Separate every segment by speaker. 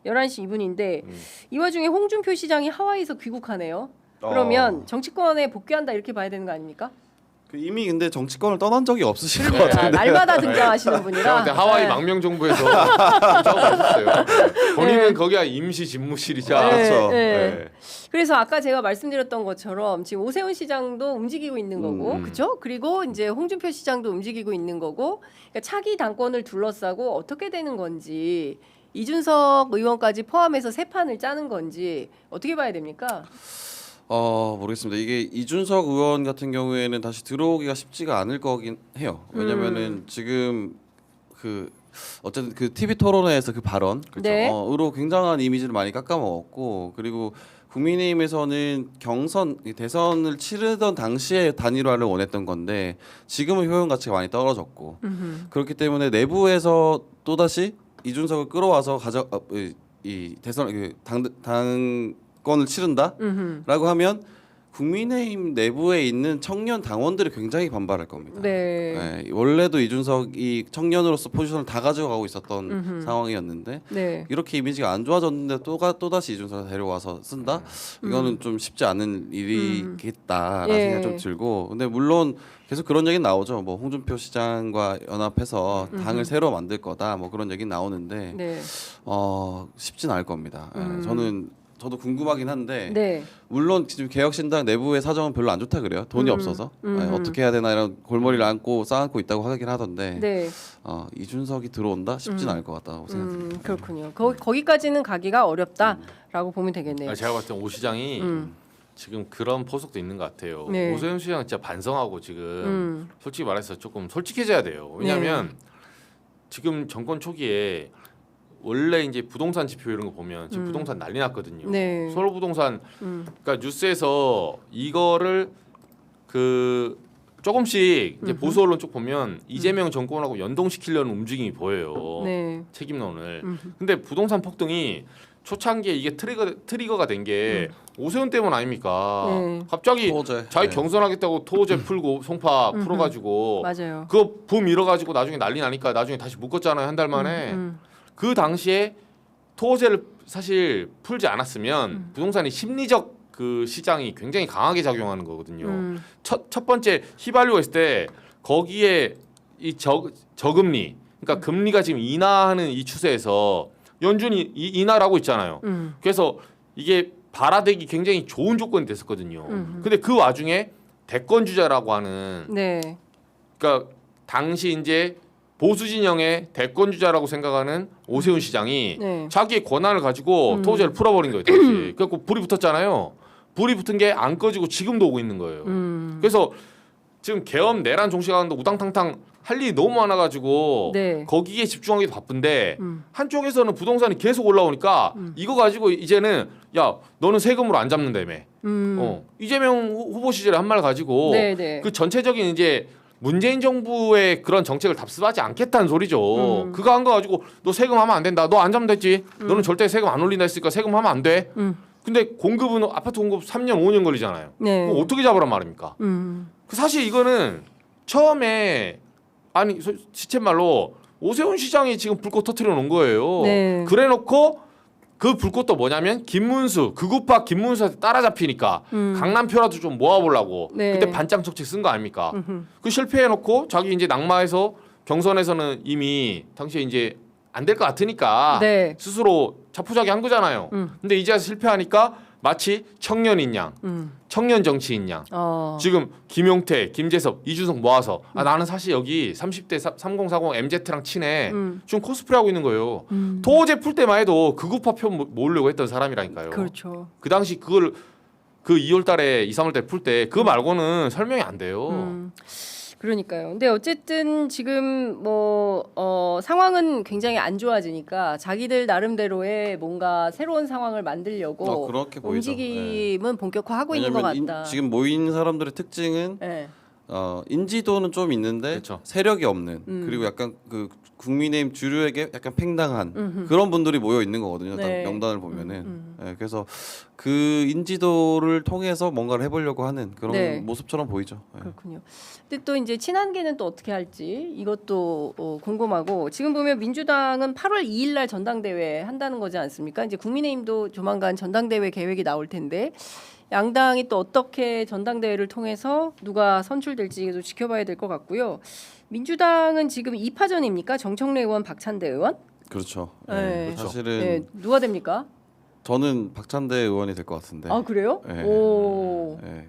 Speaker 1: 11시 2분인데 이 와중에 홍준표 시장이 하와이에서 귀국하네요. 그러면 정치권에 복귀한다 이렇게 봐야 되는 거 아닙니까?
Speaker 2: 이미 근데 정치권을 떠난 적이 없으실 것
Speaker 1: 아,
Speaker 2: 같은데.
Speaker 1: 날마다 등장하시는 분이라.
Speaker 3: 제가 하와이
Speaker 1: 네.
Speaker 3: 망명 정부에서 있었어요. 본인은 거기가 임시 집무실이자.
Speaker 2: 그렇죠.
Speaker 1: 네. 그래서 아까 제가 말씀드렸던 것처럼 지금 오세훈 시장도 움직이고 있는 거고, 그렇죠? 그리고 이제 홍준표 시장도 움직이고 있는 거고, 그러니까 차기 당권을 둘러싸고 어떻게 되는 건지 이준석 의원까지 포함해서 세 판을 짜는 건지 어떻게 봐야 됩니까?
Speaker 2: 모르겠습니다. 이게 이준석 의원 같은 경우에는 다시 들어오기가 쉽지가 않을 거긴 해요. 왜냐면은 지금 어쨌든 그 TV 토론회에서 그 발언
Speaker 1: 네.
Speaker 2: 으로 굉장한 이미지를 많이 깎아먹었고, 그리고 국민의힘에서는 대선을 치르던 당시에 단일화를 원했던 건데 지금은 효용 가치가 많이 떨어졌고 그렇기 때문에 내부에서 또다시 이준석을 끌어와서 이 대선 당권을 치른다라고 하면 국민의힘 내부에 있는 청년 당원들이 굉장히 반발할 겁니다.
Speaker 1: 네.
Speaker 2: 원래도 이준석이 청년으로서 포지션을 다 가져가고 있었던 상황이었는데 이렇게 이미지가 안 좋아졌는데 또다시 이준석을 데려와서 쓴다? 이거는 좀 쉽지 않은 일이겠다라는 생각이 좀 들고, 근데 물론 계속 그런 얘기는 나오죠. 뭐 홍준표 시장과 연합해서 당을 새로 만들 거다, 뭐 그런 얘기 나오는데 쉽진 않을 겁니다. 저도 궁금하긴 한데 물론 지금 개혁신당 내부의 사정은 별로 안 좋다 그래요. 돈이 없어서 어떻게 해야 되나 이런 골머리를 안고 있다고 하긴 하던데 이준석이 들어온다? 쉽진 않을 것 같다고 생각합니다.
Speaker 1: 그렇군요. 거기까지는 가기가 어렵다라고 보면 되겠네요.
Speaker 3: 제가 봤을 때 오 시장이 지금 그런 포석도 있는 것 같아요.
Speaker 1: 네.
Speaker 3: 오세훈 시장 진짜 반성하고 지금 솔직히 말해서 조금 솔직해져야 돼요. 왜냐하면 지금 정권 초기에 원래 이제 부동산 지표 이런 거 보면 지금 부동산 난리 났거든요. 서울 부동산 그러니까 뉴스에서 이거를 조금씩 이제 보수 언론 쪽 보면 이재명 정권하고 연동시키려는 움직임이 보여요. 책임론을. 근데 부동산 폭등이 초창기에 이게 트리거가 된 게 오세훈 때문 아닙니까? 갑자기
Speaker 2: 토호제.
Speaker 3: 자기 경선하겠다고 토호제 풀고 송파 풀어가지고
Speaker 1: 맞아요.
Speaker 3: 그거 붐 밀어가지고 나중에 난리 나니까 나중에 다시 묶었잖아요, 한 달 만에. 그 당시에 토호제를 사실 풀지 않았으면 부동산이 심리적 그 시장이 굉장히 강하게 작용하는 거거든요. 첫 번째 휘발유가 있을 때 거기에 이 저금리, 그러니까 금리가 지금 인하하는 이 추세에서 연준이 인하라고 있잖아요. 그래서 이게 발아되기 굉장히 좋은 조건이 됐었거든요. 근데 그 와중에 대권 주자라고 하는 그러니까 당시 이제 보수 진영의 대권 주자라고 생각하는 오세훈 시장이 자기의 권한을 가지고 토호제를 풀어버린 거예요. 당시. 그래서 불이 붙었잖아요. 불이 붙은 게 안 꺼지고 지금도 오고 있는 거예요. 그래서 지금 계엄 내란 종식하는데 우당탕탕 할 일이 너무 많아가지고 거기에 집중하기도 바쁜데 한쪽에서는 부동산이 계속 올라오니까 이거 가지고 이제는 야 너는 세금으로 안 잡는다며. 이재명 후보 시절에 한 말 가지고 그 전체적인 이제 문재인 정부의 그런 정책을 답습하지 않겠다는 소리죠. 그거 한 거 가지고 너 세금 하면 안 된다. 너 안 잡는다 했지. 너는 절대 세금 안 올린다 했으니까 세금 하면 안 돼. 근데 공급은 아파트 공급 3년 5년 걸리잖아요. 그럼 어떻게 잡으란 말입니까? 사실 이거는 처음에 시쳇말로 오세훈 시장이 지금 불꽃 터트려 놓은 거예요. 그래놓고 그 불꽃도 뭐냐면 극우파 김문수한테 따라잡히니까 강남표라도 좀 모아보려고 그때 반장 정책 쓴 거 아닙니까? 그 실패해놓고 자기 이제 낙마해서 경선에서는 이미 당시에 이제 안 될 것 같으니까 스스로 자포자기 한 거잖아요. 근데 이제 실패하니까 마치 청년인 양, 청년 정치인 양. 지금 김용태, 김재섭, 이준석 모아서 나는 사실 여기 30대 3040 MZ랑 친해. 지금 코스프레 하고 있는 거예요. 토호제 풀 때만 해도 극우파 표 모으려고 했던 사람이라니까요.
Speaker 1: 그렇죠.
Speaker 3: 그 당시 그걸 그 2월 달에 2, 3월 달에 풀 때 그거 말고는 설명이 안 돼요.
Speaker 1: 그러니까요. 근데 어쨌든 지금 상황은 굉장히 안 좋아지니까 자기들 나름대로의 뭔가 새로운 상황을 만들려고
Speaker 2: 그렇게 보이죠.
Speaker 1: 움직임은 본격화하고 있는 것 같다.
Speaker 2: 지금 모인 사람들의 특징은 인지도는 좀 있는데
Speaker 3: 그쵸.
Speaker 2: 세력이 없는 그리고 약간 그 국민의힘 주류에게 약간 팽당한 그런 분들이 모여 있는 거거든요.
Speaker 1: 네.
Speaker 2: 명단을 보면은 예, 그래서 그 인지도를 통해서 뭔가를 해보려고 하는 그런
Speaker 1: 네.
Speaker 2: 모습처럼 보이죠. 예.
Speaker 1: 그렇군요. 근데 또 이제 친한계는 또 어떻게 할지 이것도 궁금하고 지금 보면 민주당은 8월 2일 날 전당대회 한다는 거지 않습니까? 이제 국민의힘도 조만간 전당대회 계획이 나올 텐데 양당이 또 어떻게 전당대회를 통해서 누가 선출될지도 지켜봐야 될 것 같고요. 민주당은 지금 2파전입니까? 정청래 의원, 박찬대 의원?
Speaker 2: 그렇죠.
Speaker 1: 네.
Speaker 2: 예, 사실은
Speaker 1: 네, 누가 됩니까?
Speaker 2: 저는 박찬대 의원이 될 것 같은데.
Speaker 1: 아 그래요?
Speaker 2: 네.
Speaker 1: 오.
Speaker 2: 예.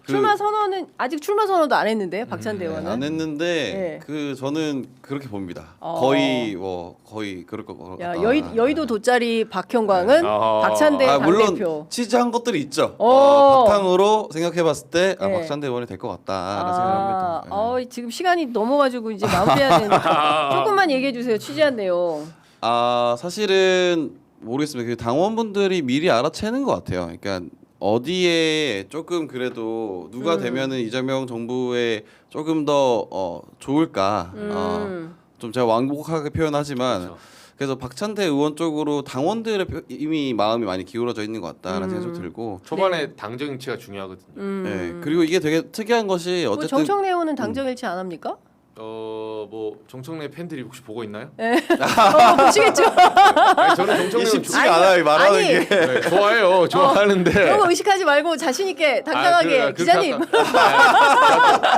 Speaker 1: 출마 선언은 아직 출마 선언도 안 했는데 박찬대 의원은
Speaker 2: 안 했는데
Speaker 1: 네.
Speaker 2: 그 저는 그렇게 봅니다.
Speaker 1: 어.
Speaker 2: 거의 그럴 것
Speaker 1: 야,
Speaker 2: 같다.
Speaker 1: 여의도 돗자리 박형광은 박찬대
Speaker 2: 물론
Speaker 1: 당대표.
Speaker 2: 취재한 것들이 있죠.
Speaker 1: 오.
Speaker 2: 바탕으로 생각해봤을 때
Speaker 1: 네.
Speaker 2: 박찬대 의원이 될 것 같다라는 생각합니다. 예.
Speaker 1: 지금 시간이 넘어가지고 이제 마무리해야 되는데 조금만 얘기해 주세요. 취재한 내용.
Speaker 2: 사실은 모르겠습니다. 그 당원분들이 미리 알아채는 것 같아요. 그러니까 어디에 조금 그래도 누가 되면은 이재명 정부에 조금 더 좋을까. 좀 제가 완곡하게 표현하지만
Speaker 3: 그렇죠.
Speaker 2: 그래서 박찬대 의원 쪽으로 당원들의 이미 마음이 많이 기울어져 있는 것 같다라는 생각이 좀 들고.
Speaker 3: 초반에 당정 일치가 중요하거든요.
Speaker 2: 네. 그리고 이게 되게 특이한 것이
Speaker 1: 뭐
Speaker 2: 어쨌든
Speaker 1: 정청래 의원은 당정 일치 안 합니까?
Speaker 3: 뭐 정청래 팬들이 혹시 보고 있나요?
Speaker 1: 보시겠죠.
Speaker 3: 아니, 저는 정청래 의원
Speaker 2: 쉽지가 않아요 말하는
Speaker 1: 아니,
Speaker 2: 게.
Speaker 3: 네, 좋아해요. 좋아하는데
Speaker 1: 그런 거 의식하지 말고 자신 있게 당당하게 기자님.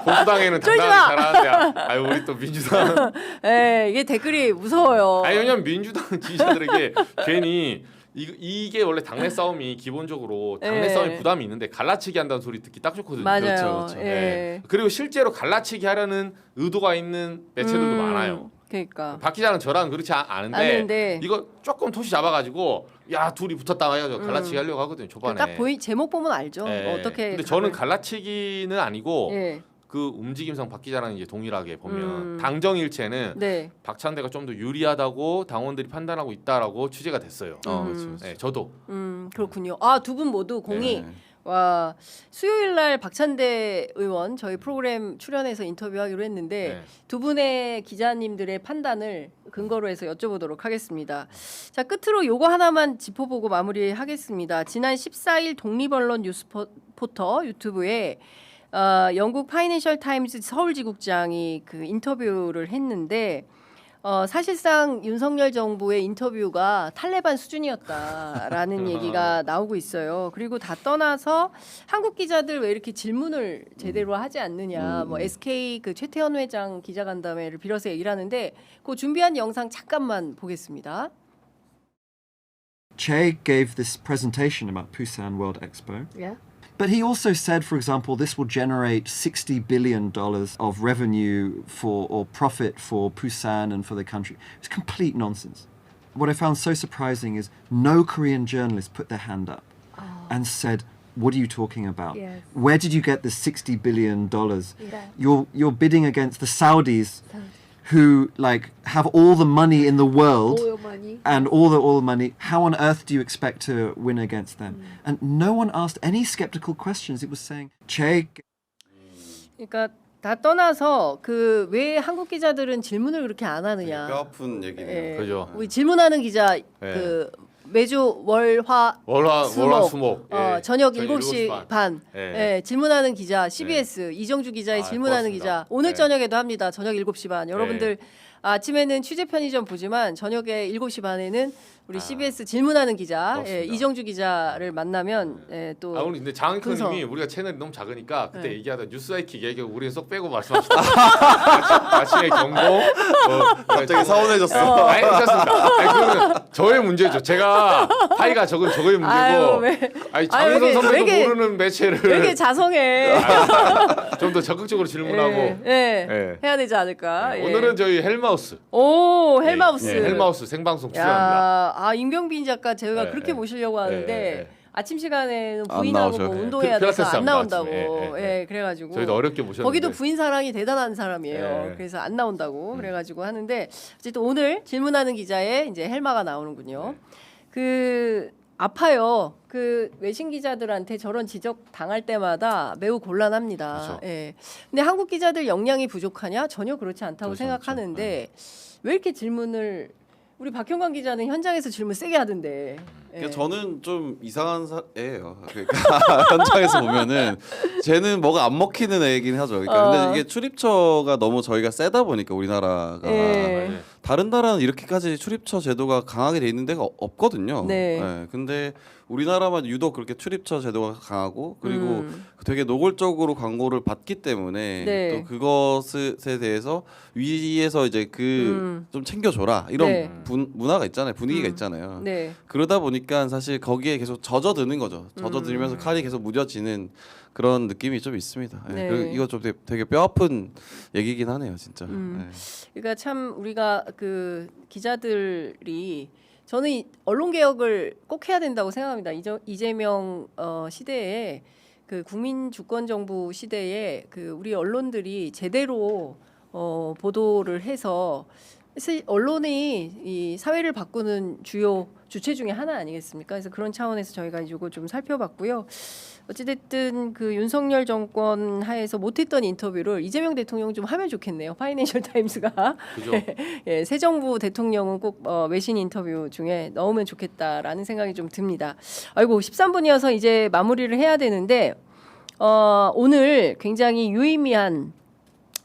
Speaker 3: 보수당에는
Speaker 1: 쫄지
Speaker 3: 당당하게
Speaker 1: 마.
Speaker 3: 잘하는데 아유 우리 또 민주당
Speaker 1: 예, 이게 댓글이 무서워요.
Speaker 3: 아니 왜냐면 민주당 지지자들에게 괜히 이게 원래 당내 싸움이 기본적으로 당내
Speaker 1: 예.
Speaker 3: 싸움이 부담이 있는데 갈라치기 한다는 소리 듣기 딱 좋거든요.
Speaker 1: 맞아요.
Speaker 2: 그렇죠.
Speaker 1: 예.
Speaker 3: 네. 그리고 실제로 갈라치기 하려는 의도가 있는 매체들도 많아요.
Speaker 1: 그러니까.
Speaker 3: 박 기자는 저랑 그렇지 않은데
Speaker 1: 아는데
Speaker 3: 이거 조금 토시 잡아가지고 야 둘이 붙었다 해가지고 갈라치기 하려고 하거든요 초반에.
Speaker 1: 딱 제목 보면 알죠.
Speaker 3: 네.
Speaker 1: 어떻게.
Speaker 3: 근데 저는 갈라치기는 아니고
Speaker 1: 예.
Speaker 3: 그 움직임상 박 기자랑 이제 동일하게 보면 당정일체는
Speaker 1: 네.
Speaker 3: 박찬대가 좀 더 유리하다고 당원들이 판단하고 있다라고 취재가 됐어요.
Speaker 2: 그렇죠.
Speaker 3: 네, 저도.
Speaker 1: 그렇군요. 두 분 모두 공이
Speaker 2: 네.
Speaker 1: 와 수요일 날 박찬대 의원 저희 프로그램 출연해서 인터뷰하기로 했는데
Speaker 3: 네.
Speaker 1: 두 분의 기자님들의 판단을 근거로 해서 여쭤보도록 하겠습니다. 자 끝으로 요거 하나만 짚어보고 마무리하겠습니다. 지난 14일 독립언론 뉴스포터 유튜브에 영국 파이낸셜 타임즈 서울지국장이 그 인터뷰를 했는데 사실상 윤석열 정부의 인터뷰가 탈레반 수준이었다라는 얘기가 나오고 있어요. 그리고 다 떠나서 한국 기자들 왜 이렇게 질문을 제대로 하지 않느냐. 뭐 SK 그 최태원 회장 기자간담회를 빌어서 얘기를 하는데 그 준비한 영상 잠깐만 보겠습니다.
Speaker 4: Che gave this presentation about Busan World Expo.
Speaker 1: Yeah.
Speaker 4: But he also said, for example, this will generate $60 billion of revenue or profit for Busan and for the country. It's complete nonsense. What I found so surprising is no Korean journalist put their hand up and said, what are you talking about?
Speaker 5: Yes.
Speaker 4: Where did you get the $60 billion?
Speaker 5: Yeah.
Speaker 4: You're bidding against the Saudis who have all the money in the world.
Speaker 5: Oil money.
Speaker 4: And all the money. How on earth do you expect to win against them? And no one asked any skeptical questions. It was saying, Che.
Speaker 1: 그러니까 다 떠나서 그 왜 한국 기자들은 질문을 그렇게 안 하느냐.
Speaker 2: 뼈 아픈 얘기네요.
Speaker 1: 예.
Speaker 3: 그죠.
Speaker 1: 우리 질문하는 기자 그 매주 월화
Speaker 3: 월화수목.
Speaker 1: 저녁
Speaker 3: 저녁
Speaker 1: 7시 반
Speaker 3: 예.
Speaker 1: 예, 질문하는 기자 CBS 이정주 기자의 질문하는
Speaker 3: 고맙습니다.
Speaker 1: 기자 오늘
Speaker 3: 네.
Speaker 1: 저녁에도 합니다. 저녁 7시 반. 여러분들 아침에는 취재 편의점 보지만 저녁에 7시 반에는 우리 CBS 질문하는 기자
Speaker 3: 고맙습니다.
Speaker 1: 이정주 기자를 만나면 또
Speaker 3: 오늘 근데 장은커님이
Speaker 1: 분석.
Speaker 3: 우리가 채널이 너무 작으니까 그때
Speaker 1: 네.
Speaker 3: 얘기하다 뉴스아이킥 얘기하고 우리는 쏙 빼고 말씀하셨다. 아침에 경고.
Speaker 2: 갑자기 서운해졌어.
Speaker 3: 아니 괜찮습니다. 아니, 그거는 저의 문제죠. 제가 파이가 적은 저의 문제고.
Speaker 1: 아유, 왜?
Speaker 3: 아니
Speaker 1: 아유,
Speaker 3: 장은선
Speaker 1: 왜
Speaker 3: 선배도
Speaker 1: 이렇게-
Speaker 3: 모르는 매체를
Speaker 1: 왜 이렇게 자성해?
Speaker 3: 좀 더 적극적으로 질문하고. 예.
Speaker 1: 해야 되지 않을까? 예.
Speaker 3: 오늘은 저희 헬마우스.
Speaker 1: 오 헬마우스.
Speaker 3: 헬마우스 생방송 출연합니다.
Speaker 1: 임병빈 작가 제가
Speaker 3: 네,
Speaker 1: 그렇게
Speaker 3: 네.
Speaker 1: 모시려고 하는데
Speaker 3: 네.
Speaker 1: 아침 시간에는
Speaker 2: 안
Speaker 1: 부인하고
Speaker 2: 나오셔요.
Speaker 1: 뭐
Speaker 2: 네.
Speaker 1: 운동해야
Speaker 3: 필라테스
Speaker 1: 돼서 안
Speaker 3: 합니다,
Speaker 1: 나온다고.
Speaker 3: 아침에. 예,
Speaker 1: 그래가지고
Speaker 3: 저희도 어렵게 모셨는데.
Speaker 1: 거기도 부인 사랑이 대단한 사람이에요.
Speaker 3: 네.
Speaker 1: 그래서 안 나온다고 그래가지고 하는데 어쨌든 오늘 질문하는 기자의 이제 헬마가 나오는군요.
Speaker 3: 네.
Speaker 1: 그 아파요. 그 외신 기자들한테 저런 지적 당할 때마다 매우 곤란합니다.
Speaker 3: 그렇죠.
Speaker 1: 예. 근데 한국 기자들 역량이 부족하냐? 전혀 그렇지 않다고
Speaker 2: 그렇죠,
Speaker 1: 생각하는데 왜 이렇게 질문을 우리 박형관 기자는 현장에서 질문 세게 하던데. 예.
Speaker 2: 그러니까 저는 좀 이상한 애예요. 그러니까 현장에서 보면은 쟤는 뭐가 안 먹히는 애이긴 하죠. 그러니까 근데 이게 출입처가 너무 저희가 세다 보니까 우리나라가
Speaker 1: 예.
Speaker 2: 다른 나라는 이렇게까지 출입처 제도가 강하게 돼 있는 데가 없거든요.
Speaker 1: 네.
Speaker 2: 근데 우리나라만 유독 그렇게 출입처 제도가 강하고 그리고 되게 노골적으로 광고를 받기 때문에
Speaker 1: 네.
Speaker 2: 또 그것에 대해서 위에서 이제 그 좀 챙겨줘라 이런
Speaker 1: 네.
Speaker 2: 문화가 있잖아요. 분위기가 있잖아요.
Speaker 1: 네.
Speaker 2: 그러다 보니까 사실 거기에 계속 젖어드는 거죠. 젖어들면서 칼이 계속 무뎌지는 그런 느낌이 좀 있습니다.
Speaker 1: 네.
Speaker 2: 그리고 이거 좀 되게 뼈아픈 얘기긴 하네요, 진짜. 네.
Speaker 1: 그러니까 참 우리가 그 기자들이 저는 이 언론 개혁을 꼭 해야 된다고 생각합니다. 이재명 시대에 그 국민 주권 정부 시대에 그 우리 언론들이 제대로 보도를 해서 사실 언론이 이 사회를 바꾸는 주요 주체 중에 하나 아니겠습니까? 그래서 그런 차원에서 저희가 이거 좀 살펴봤고요. 어찌됐든 그 윤석열 정권 하에서 못했던 인터뷰를 이재명 대통령 좀 하면 좋겠네요. 파이낸셜 타임스가
Speaker 3: 그죠.
Speaker 1: 예, 새 정부 대통령은 꼭 외신 인터뷰 중에 넣으면 좋겠다라는 생각이 좀 듭니다. 아이고 13분이어서 이제 마무리를 해야 되는데 오늘 굉장히 유의미한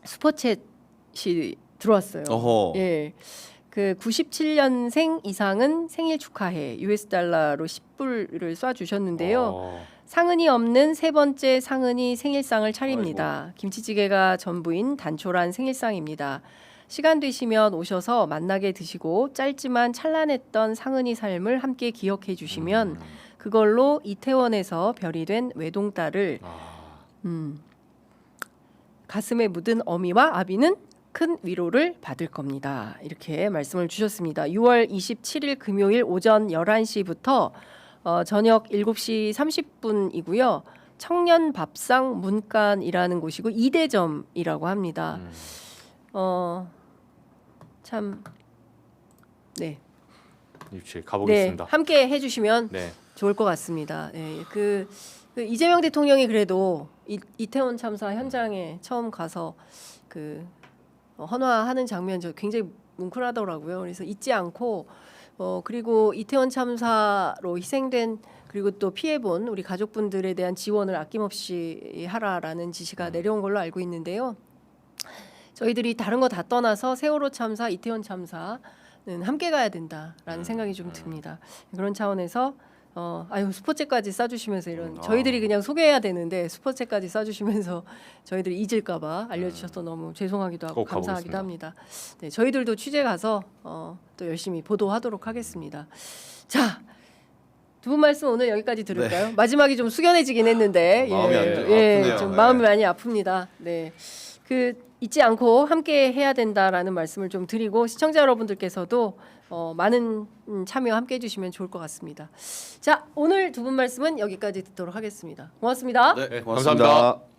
Speaker 1: 슈퍼챗이 들어왔어요.
Speaker 2: 어허.
Speaker 1: 예. 그 97년생 이상은 생일 축하해 US 달러로 10불을 쏴 주셨는데요. 상은이 없는 세 번째 상은이 생일상을 차립니다. 김치찌개가 전부인 단촐한 생일상입니다. 시간 되시면 오셔서 만나게 드시고 짧지만 찬란했던 상은이 삶을 함께 기억해 주시면 그걸로 이태원에서 별이 된 외동딸을 가슴에 묻은 어미와 아비는 큰 위로를 받을 겁니다. 이렇게 말씀을 주셨습니다. 6월 27일 금요일 오전 11시부터 저녁 7시 30분이고요. 청년 밥상 문간이라는 곳이고 이대점이라고 합니다. 참 네.
Speaker 3: 입실
Speaker 1: 네,
Speaker 3: 가보겠습니다.
Speaker 1: 함께 해주시면
Speaker 3: 네.
Speaker 1: 좋을 것 같습니다. 네, 그 이재명 대통령이 그래도 이태원 참사 현장에 처음 가서 그 헌화하는 장면 저 굉장히 뭉클하더라고요. 그래서 잊지 않고 그리고 이태원 참사로 희생된 그리고 또 피해본 우리 가족분들에 대한 지원을 아낌없이 하라라는 지시가 내려온 걸로 알고 있는데요. 저희들이 다른 거 다 떠나서 세월호 참사, 이태원 참사는 함께 가야 된다라는 생각이 좀 듭니다. 그런 차원에서 아유 슈퍼챗까지 싸주시면서 이런 저희들이 그냥 소개해야 되는데 슈퍼챗까지 싸주시면서 저희들이 잊을까봐 알려주셔서 너무 죄송하기도 하고
Speaker 3: 꼭
Speaker 1: 감사하기도
Speaker 3: 가보겠습니다.
Speaker 1: 합니다. 네, 저희들도 취재 가서 또 열심히 보도하도록 하겠습니다. 자. 두 분 말씀 오늘 여기까지 들을까요? 마지막이 좀 숙연해지긴 했는데
Speaker 2: 마음이 아프네요.
Speaker 1: 좀
Speaker 2: 네.
Speaker 1: 마음이 많이 아픕니다. 네, 그 잊지 않고 함께 해야 된다라는 말씀을 좀 드리고 시청자 여러분들께서도 많은 참여 함께 해주시면 좋을 것 같습니다. 자, 오늘 두 분 말씀은 여기까지 듣도록 하겠습니다. 고맙습니다.
Speaker 2: 네,
Speaker 3: 고맙습니다.